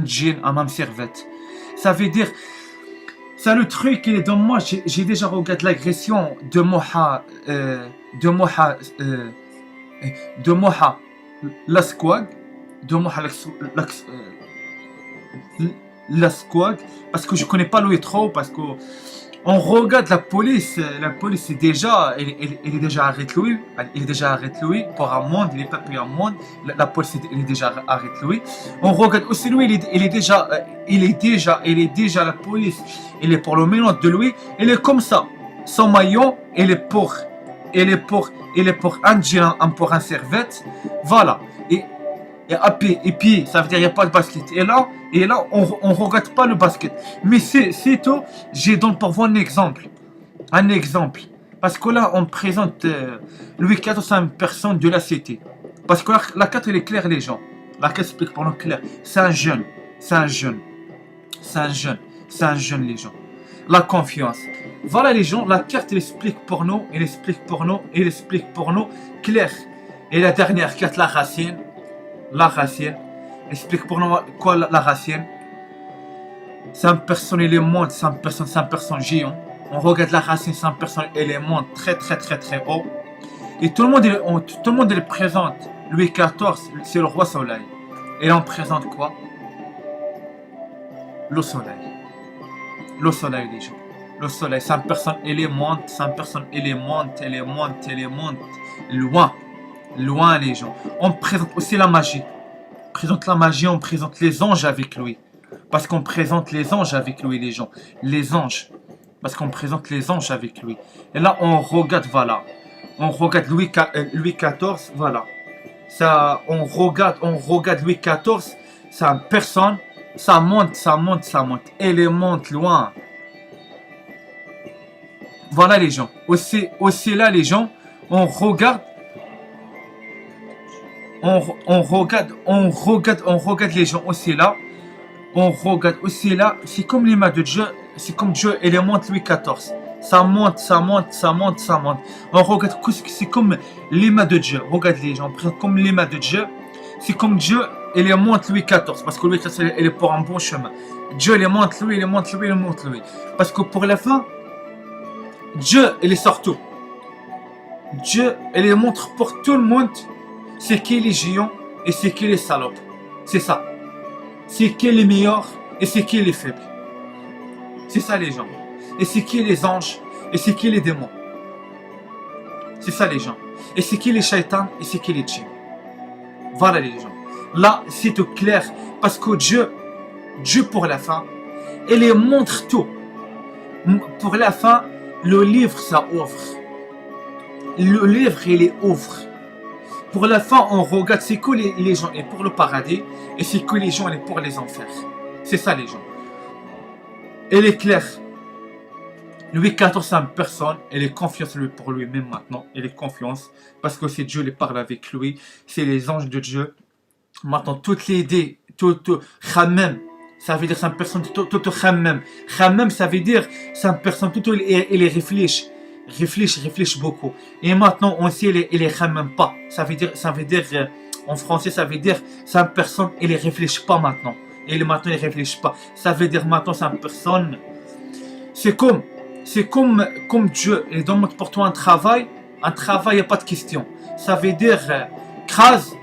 jean, un même serviette. Ça veut dire, c'est le truc qui est dans moi. J'ai déjà regardé l'agression de Moha Lasquag, parce que je connais pas Louis trop, parce que on regarde la police est déjà, elle est déjà arrêté Louis, pour amende, il est pas payé amende, la police elle est déjà arrêté Louis. On regarde aussi Louis, il est déjà, la police, il est pour le mélange de Louis, il est comme ça, son maillot, il est pour un jean, pour un serviette, voilà. Et puis, ça veut dire qu'il n'y a pas de basket. Et là, on ne regarde pas le basket. Mais c'est tout. J'ai donc pour vous un exemple. Parce que là, on présente Louis XIV, c'est une personne de la cité. Parce que la carte, elle est claire, les gens. La carte explique pour nous clair. C'est un jeune, les gens. La confiance. Voilà, les gens. La carte, elle explique pour nous clair. Et la dernière carte, la racine. Explique pour nous quoi la racine. C'est une personne élément, c'est une personne géant. On regarde la racine, c'est une personne élément très haut. Et tout le monde le présente. Louis XIV, c'est le roi soleil. Et on présente quoi? Le soleil, les gens. Le soleil, c'est une personne élément, loin les gens. On présente aussi la magie. On présente les anges avec lui. Parce qu'on présente les anges avec lui, les gens. Les anges. Parce qu'on présente les anges avec lui. Et là, on regarde, voilà. On regarde Louis XIV, voilà. Ça, on regarde Louis XIV. C'est une personne. Ça monte. Elle monte loin. Voilà les gens. Aussi là, les gens, on regarde les gens aussi là. C'est comme l'image de Dieu. C'est comme Dieu, elle monte Louis XIV. Ça monte. On regarde, c'est comme l'image de Dieu. Regarde les gens, comme l'image de Dieu. C'est comme Dieu, elle monte Louis XIV. Parce que Louis XIV, elle est pour un bon chemin. Dieu, elle monte Louis. Parce que pour la fin, Dieu, elle est surtout. Dieu, elle les montre pour tout le monde. C'est qui les géants et c'est qui les salopes. C'est ça. C'est qui les meilleurs et c'est qui les faibles. C'est ça les gens. Et c'est qui les anges et c'est qui les démons. C'est ça les gens. Et c'est qui les shaitans et c'est qui les djinns. Voilà les gens. Là, c'est tout clair. Parce que Dieu pour la fin, il les montre tout. Pour la fin, le livre, ça ouvre. Le livre, il est ouvre. Pour la fin, on regarde c'est que les gens est pour le paradis et c'est que les gens est pour les enfers. C'est ça les gens. Elle est claire. Louis XIV, c'est une personne, elle est confiance pour lui-même maintenant. Elle est confiance parce que c'est Dieu qui parle avec lui. C'est les anges de Dieu. Maintenant, toutes les idées, tout Khammam, ça veut dire c'est une personne, tout Khammam. Khammam, ça veut dire c'est une personne, tout il réfléchit. Réfléchit beaucoup. Et maintenant, on sait, il est Khammam pas. Ça veut dire, en français, ça veut dire c'est une personne, il réfléchit pas maintenant. Et maintenant, il réfléchit pas. Ça veut dire maintenant, c'est une personne. C'est comme Dieu, il demande pour toi un travail, il n'y a pas de question. Ça veut dire crase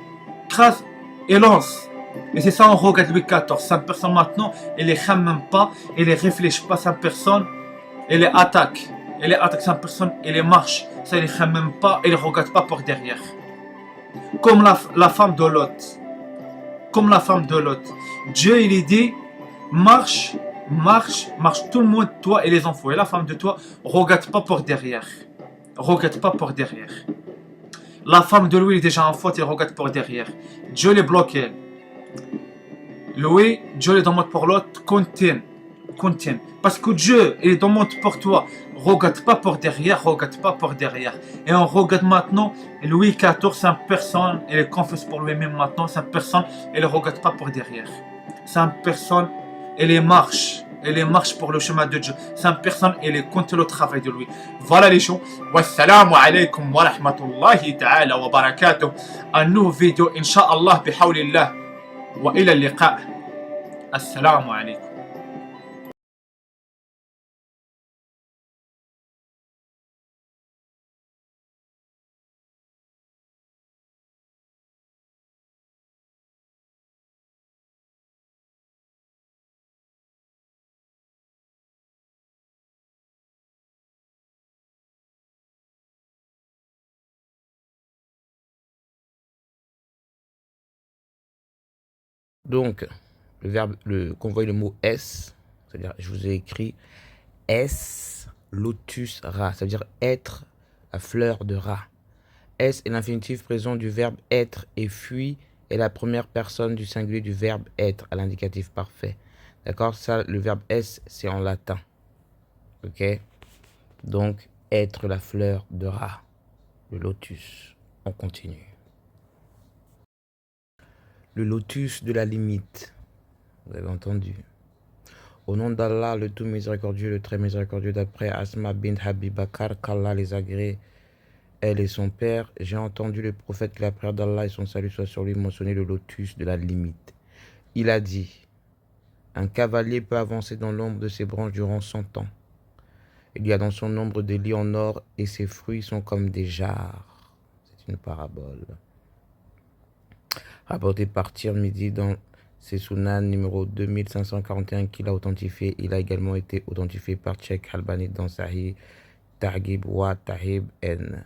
et lance. Et c'est ça on regarde Louis XIV. Cette personne maintenant, elle est même pas, elle ne réfléchit pas, cette personne, elle est attaque. Elle est attaque, cette personne, elle est marche. Ça, elle ne même pas, elle ne regarde pas pour derrière. Comme la femme de Lot. Comme la femme de Lot. Dieu, il dit, marche tout le monde, toi et les enfants. Et la femme de toi, regarde pas pour derrière. Regarde pas pour derrière. La femme de Louis est déjà en faute, elle regarde pour derrière. Dieu les bloque. Louis, Dieu les demande pour l'autre, continue. Parce que Dieu, il demande pour toi, regarde pas pour derrière, regarde pas pour derrière. Et on regarde maintenant, Louis XIV, c'est une personne, il est confesse pour lui-même maintenant, c'est une personne, elle ne regarde pas pour derrière. C'est une personne, elle marche pour le chemin de Dieu. C'est une personne, elle est contre le travail de lui. Voilà les gens. Wassalamu alaikum wa rahmatullahi ta'ala wa barakatuh. Un nouveau vidéo, incha'Allah, bihawlillah. Wa ila liqa. Assalamu alaikum. Donc, qu'on voit le mot S, c'est-à-dire, je vous ai écrit S, lotus, ra, c'est-à-dire être, la fleur de rat. S est l'infinitif présent du verbe être et fuit est la première personne du singulier du verbe être à l'indicatif parfait. D'accord? Ça, le verbe S, c'est en latin. Ok? Donc, être la fleur de rat, le lotus. On continue. Le lotus de la limite. Vous avez entendu. Au nom d'Allah, le tout miséricordieux, le très miséricordieux, d'après Asma bint Habib Bakr, qu'Allah les agrée, elle et son père, j'ai entendu le prophète, que la prière d'Allah et son salut soient sur lui, mentionner le lotus de la limite. Il a dit, un cavalier peut avancer dans l'ombre de ses branches durant 100 ans. Il y a dans son nombre des lits en or et ses fruits sont comme des jarres. C'est une parabole. Rapporté par Tirmidhi dans ses Sunan numéro 2541 qu'il a authentifié. Il a également été authentifié par Cheikh Albani dans Sahih Targhib wa Tahib N.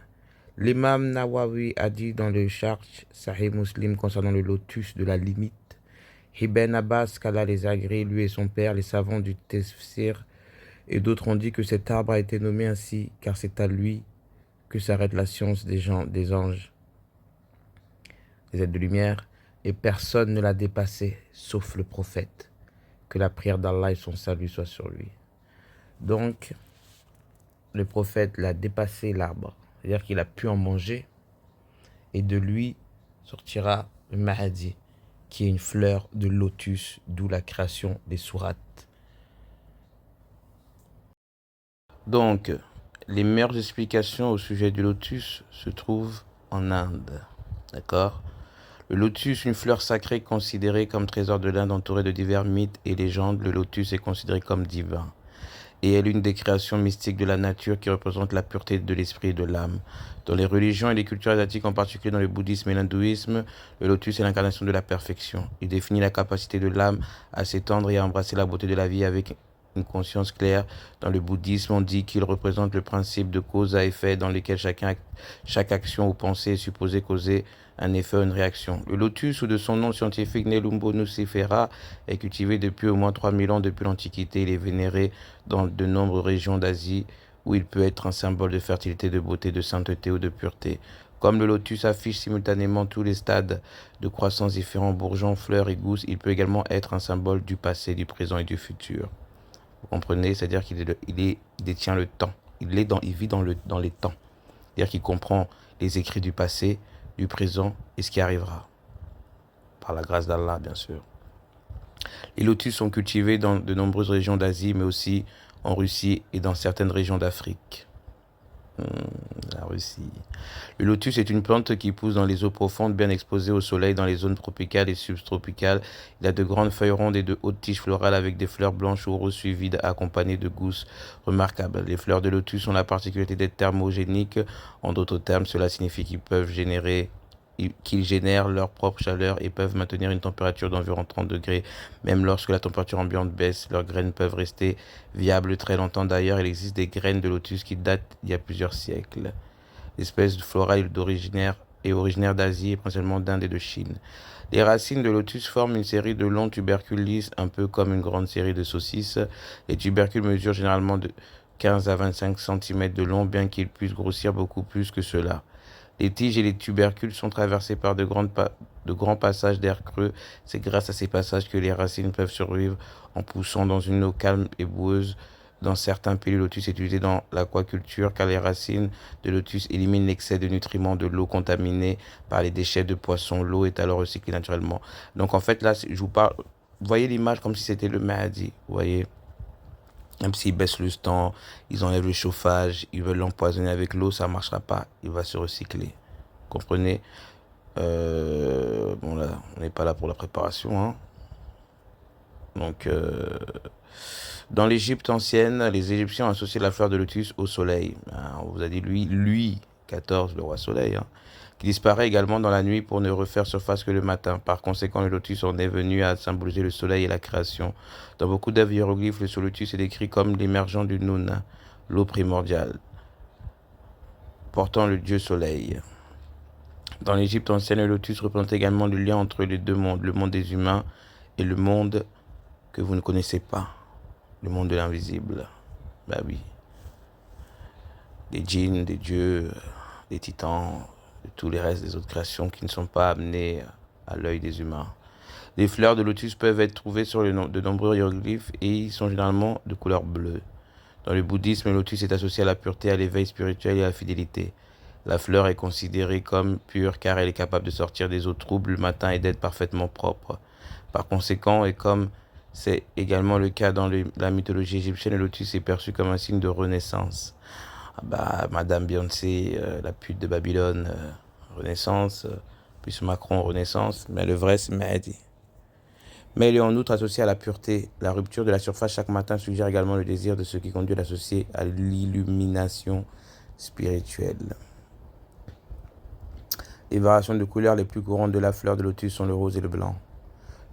L'imam Nawawi a dit dans le Sharh Sahih Muslim concernant le lotus de la limite. Ibn Abbas, qu'Allah les agrée, lui et son père, les savants du Tafsir, et d'autres ont dit que cet arbre a été nommé ainsi, car c'est à lui que s'arrête la science des anges, des êtres de lumière, et personne ne l'a dépassé, sauf le prophète. Que la prière d'Allah et son salut soient sur lui. Donc, le prophète l'a dépassé l'arbre, c'est-à-dire qu'il a pu en manger, et de lui sortira le Mahdi, qui est une fleur de lotus, d'où la création des sourates. Donc, les meilleures explications au sujet du lotus se trouvent en Inde. D'accord? Le lotus, une fleur sacrée considérée comme trésor de l'Inde, entourée de divers mythes et légendes. Le lotus est considéré comme divin et est l'une des créations mystiques de la nature qui représente la pureté de l'esprit et de l'âme. Dans les religions et les cultures asiatiques, en particulier dans le bouddhisme et l'hindouisme, le lotus est l'incarnation de la perfection. Il définit la capacité de l'âme à s'étendre et à embrasser la beauté de la vie avec une conscience claire. Dans le bouddhisme, on dit qu'il représente le principe de cause à effet dans lequel chaque action ou pensée est supposée causer un effet ou une réaction. Le lotus, ou de son nom scientifique Nelumbo nucifera, est cultivé depuis au moins 3000 ans depuis l'Antiquité. Il est vénéré dans de nombreuses régions d'Asie où il peut être un symbole de fertilité, de beauté, de sainteté ou de pureté. Comme le lotus affiche simultanément tous les stades de croissance différents, bourgeons, fleurs et gousses, il peut également être un symbole du passé, du présent et du futur. Vous comprenez? C'est-à-dire il détient le temps. Il vit dans les temps. C'est-à-dire qu'il comprend les écrits du passé, du présent et ce qui arrivera. Par la grâce d'Allah, bien sûr. Les lotus sont cultivés dans de nombreuses régions d'Asie, mais aussi en Russie et dans certaines régions d'Afrique. La Russie. Le lotus est une plante qui pousse dans les eaux profondes, bien exposée au soleil dans les zones tropicales et subtropicales. Il a de grandes feuilles rondes et de hautes tiges florales avec des fleurs blanches ou roses suivies accompagnées de gousses remarquables. Les fleurs de lotus ont la particularité d'être thermogéniques. En d'autres termes, cela signifie qu'ils génèrent leur propre chaleur et peuvent maintenir une température d'environ 30 degrés. Même lorsque la température ambiante baisse, leurs graines peuvent rester viables très longtemps. D'ailleurs, il existe des graines de lotus qui datent d'il y a plusieurs siècles. L'espèce florale est originaire d'Asie et principalement d'Inde et de Chine. Les racines de lotus forment une série de longs tubercules lisses, un peu comme une grande série de saucisses. Les tubercules mesurent généralement de 15 à 25 cm de long, bien qu'ils puissent grossir beaucoup plus que cela. Les tiges et les tubercules sont traversés par de grands passages d'air creux. C'est grâce à ces passages que les racines peuvent survivre en poussant dans une eau calme et boueuse. Dans certains pays, le lotus est utilisé dans l'aquaculture car les racines de lotus éliminent l'excès de nutriments de l'eau contaminée par les déchets de poissons. L'eau est alors recyclée naturellement. Donc en fait, là, je vous parle. Vous voyez l'image comme si c'était le Mahdi. Vous voyez? Même s'ils baissent le temps, ils enlèvent le chauffage, ils veulent l'empoisonner avec l'eau, ça ne marchera pas. Il va se recycler. Vous comprenez? Bon là, on n'est pas là pour la préparation. Hein. Donc, dans l'Égypte ancienne, les Égyptiens associaient la fleur de lotus au soleil. On vous a dit lui, 14, le roi soleil, hein, qui disparaît également dans la nuit pour ne refaire surface que le matin. Par conséquent, le lotus en est venu à symboliser le soleil et la création. Dans beaucoup d'œuvres hiéroglyphes, le lotus est décrit comme l'émergent du Nun, l'eau primordiale, portant le dieu soleil. Dans l'Égypte ancienne, le lotus représente également le lien entre les deux mondes, le monde des humains et le monde que vous ne connaissez pas, le monde de l'invisible. Bah oui. Des djinns, des dieux, des titans, de tous les restes des autres créations qui ne sont pas amenés à l'œil des humains. Les fleurs de lotus peuvent être trouvées sur de nombreux hiéroglyphes et ils sont généralement de couleur bleue. Dans le bouddhisme, le lotus est associé à la pureté, à l'éveil spirituel et à la fidélité. La fleur est considérée comme pure car elle est capable de sortir des eaux troubles le matin et d'être parfaitement propre. Par conséquent, et comme c'est également le cas dans la mythologie égyptienne, le lotus est perçu comme un signe de renaissance. Ah bah, Madame Beyoncé, la pute de Babylone, renaissance, puis Macron, renaissance, mais le vrai, c'est Mahdi. Mais il est en outre associé à la pureté. La rupture de la surface chaque matin suggère également le désir de ce qui conduit à l'associer à l'illumination spirituelle. Les variations de couleurs les plus courantes de la fleur de lotus sont le rose et le blanc.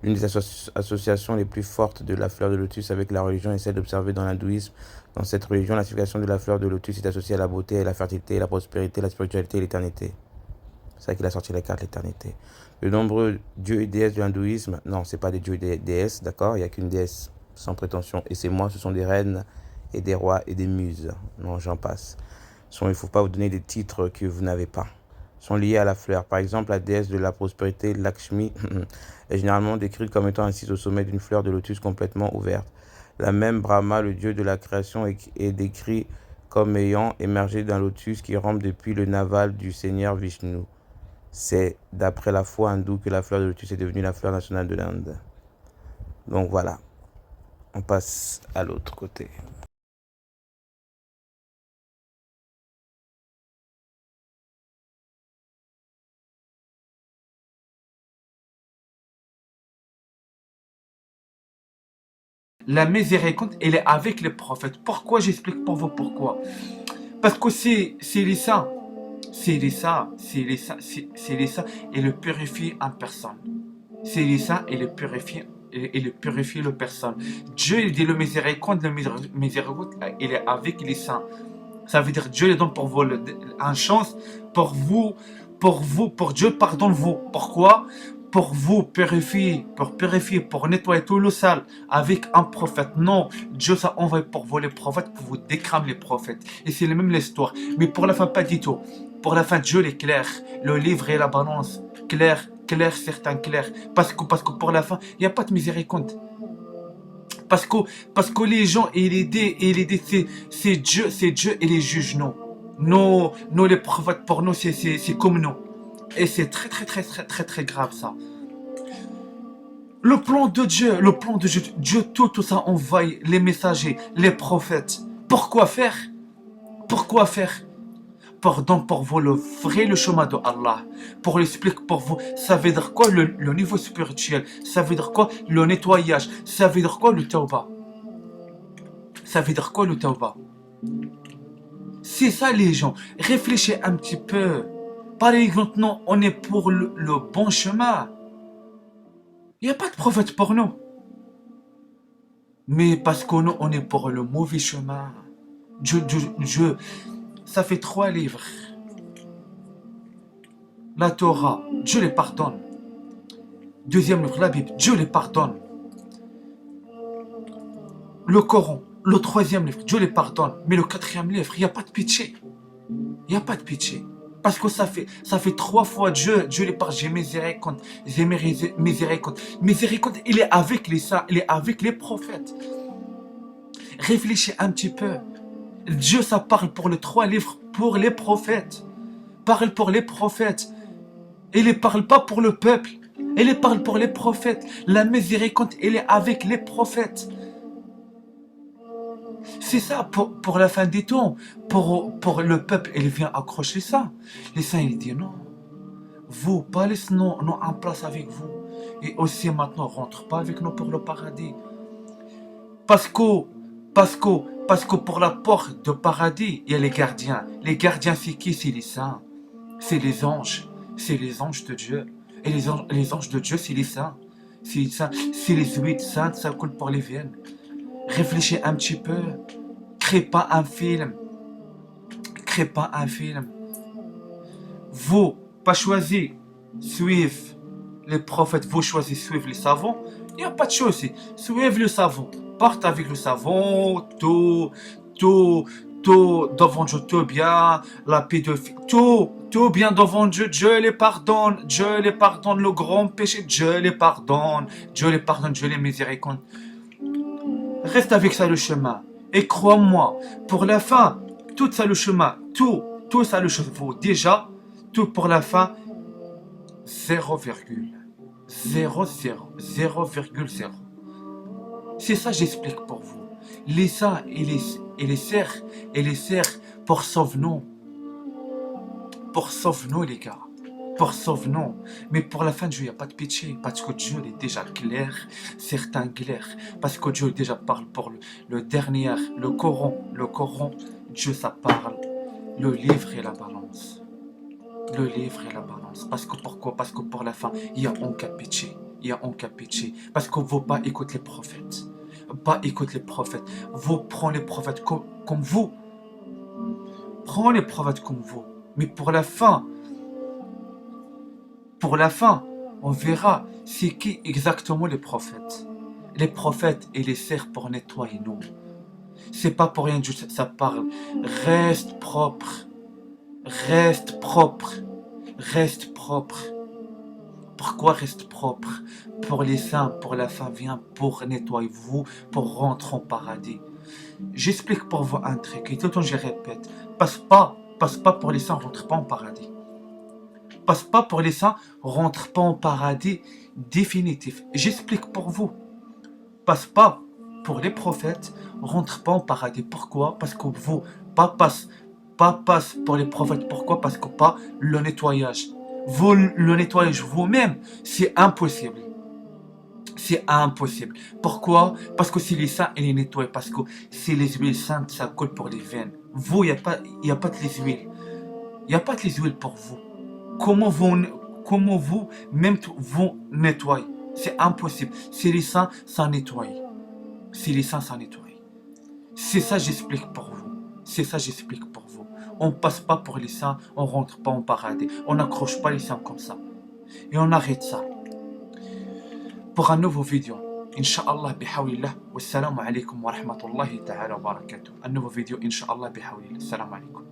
L'une des associations les plus fortes de la fleur de lotus avec la religion est celle observée dans l'hindouisme. Dans cette religion, la signification de la fleur de lotus est associée à la beauté, à la fertilité, la prospérité, la spiritualité et l'éternité. C'est ça qu'il a sorti la carte, l'éternité. De nombreux dieux et déesses de l'hindouisme, non, c'est pas des dieux et des déesses, d'accord? Il n'y a qu'une déesse sans prétention. Et c'est moi, ce sont des reines et des rois et des muses. Non, j'en passe. Il ne faut pas vous donner des titres que vous n'avez pas. Sont liés à la fleur. Par exemple, la déesse de la prospérité, Lakshmi, est généralement décrite comme étant assise au sommet d'une fleur de lotus complètement ouverte. La même Brahma, le dieu de la création, est décrit comme ayant émergé d'un lotus qui rampe depuis le navel du Seigneur Vishnu. C'est d'après la foi hindoue que la fleur de lotus est devenue la fleur nationale de l'Inde. Donc voilà, on passe à l'autre côté. La miséricorde, elle est avec les prophètes. Pourquoi? J'explique pour vous pourquoi. Parce que c'est les saints. C'est les saints. Et le purifie en personne. C'est les saints et le purifie. Et le purifie le personne. Dieu, il dit le miséricorde, il est avec les saints. Ça veut dire Dieu les donne pour vous une chance pour Dieu pardonne vous. Pourquoi? Pour vous purifier, pour nettoyer tout le sale avec un prophète. Non, Dieu ça envoie pour vous les prophètes, pour vous décramer les prophètes. Et c'est la même l'histoire. Mais pour la femme, pas du tout. Pour la fin, Dieu est clair. Le livre et la balance, clair, clair, certain, clair. Parce que pour la fin, il n'y a pas de miséricorde. Parce que les gens et l'idée, c'est Dieu et les juges, non. Nous, les prophètes, pour nous, c'est comme nous. Et c'est très grave, ça. Le plan de Dieu, Dieu, tout ça envoie les messagers, les prophètes. Pourquoi faire? Pour vous le chemin de Allah. Pour l'expliquer pour vous, ça veut dire quoi le niveau spirituel? Ça veut dire quoi le nettoyage? Ça veut dire quoi le tawbah? C'est ça les gens. Réfléchissez un petit peu. Par exemple, non, on est pour le bon chemin. Il n'y a pas de prophète pour nous. Mais parce qu'on on est pour le mauvais chemin. Dieu, ça fait 3 livres. La Torah, Dieu les pardonne. Deuxième livre, la Bible, Dieu les pardonne. Le Coran, le 3e livre, Dieu les pardonne. Mais le 4e livre, il n'y a pas de pitié. Parce que ça fait 3 fois Dieu les pardonne. J'ai miséricorde. Miséricorde, il est avec les saints, il est avec les prophètes. Réfléchis un petit peu. Dieu, ça parle pour les 3 livres, pour les prophètes. Parle pour les prophètes. Il ne parle pas pour le peuple. Il parle pour les prophètes. La miséricorde, elle est avec les prophètes. C'est ça, pour la fin des temps. Pour le peuple, il vient accrocher ça. Les saints, il dit non. Vous, pas laissez nous en place avec vous. Et aussi maintenant, rentre pas avec nous pour le paradis. Parce que pour la porte de paradis, il y a les gardiens. Les gardiens, c'est qui? C'est les saints. C'est les anges. C'est les anges de Dieu. Et les anges de Dieu, c'est les saints. C'est les 8 saintes, ça coule pour les veines. Réfléchis un petit peu. Crée pas un film. Vous, pas choisi suivre les prophètes, vous choisissez suivre les savants. Il n'y a pas de chose. Suivez le savant. Partez avec le savant. Tout devant Dieu, tout bien. La pédophilie, tout bien devant Dieu. Dieu les pardonne. Le grand péché, Dieu les pardonne. Dieu les miséricorde. Reste avec ça le chemin. Et crois-moi, pour la fin, tout ça le chemin, tout ça le chemin. Déjà, tout pour la fin, 0,00. C'est ça j'explique pour vous. Les saints et les serres pour sauver-nous. Pour sauver-nous les gars. Pour sauver-nous. Mais pour la fin de Dieu, il n'y a pas de pitié. Parce que Dieu est déjà clair. Certains clairs. Parce que Dieu déjà parle pour le dernier. Le Coran. Dieu ça parle. Le livre et la balance. Parce que pourquoi? Parce que pour la fin, il y a aucun pitié. Parce que vous pas écouter les prophètes. Vous prenez les prophètes comme vous. Mais pour la fin, on verra c'est qui exactement les prophètes. Les prophètes et les serres pour nettoyer nous. C'est pas pour rien, ça parle. Reste propre. Pourquoi reste propre? Pour les saints, pour la fin vient, pour nettoyer vous, pour rentrer en paradis. J'explique pour vous un truc, et tout le temps je répète. Passe pas pour les saints, rentre pas en paradis. Rentre pas en paradis définitif. J'explique pour vous. Passe pas pour les prophètes, rentre pas en paradis. Pourquoi? Parce que vous, pas passe pour les prophètes. Pourquoi? Parce que pas le nettoyage. Vous, le nettoyage vous-même, c'est impossible. Pourquoi? Parce que c'est les saints et les nettoient. Parce que c'est les huiles saintes, ça colle pour les veines. Vous, il n'y a pas de les huiles. Il n'y a pas de les huiles pour vous. Comment vous, même vous nettoyez? C'est impossible. C'est les saints, ça nettoie. C'est ça j'explique pour vous. On passe pas pour les saints, on rentre pas en paradis. On n'accroche pas les saints comme ça. Et on arrête ça. Pour un nouveau vidéo, Inch'Allah bihawlillah, wassalamu alaikum wa rahmatullahi ta'ala wa barakatuh. Un nouveau vidéo, Inch'Allah bihawlillah, salam alaikum.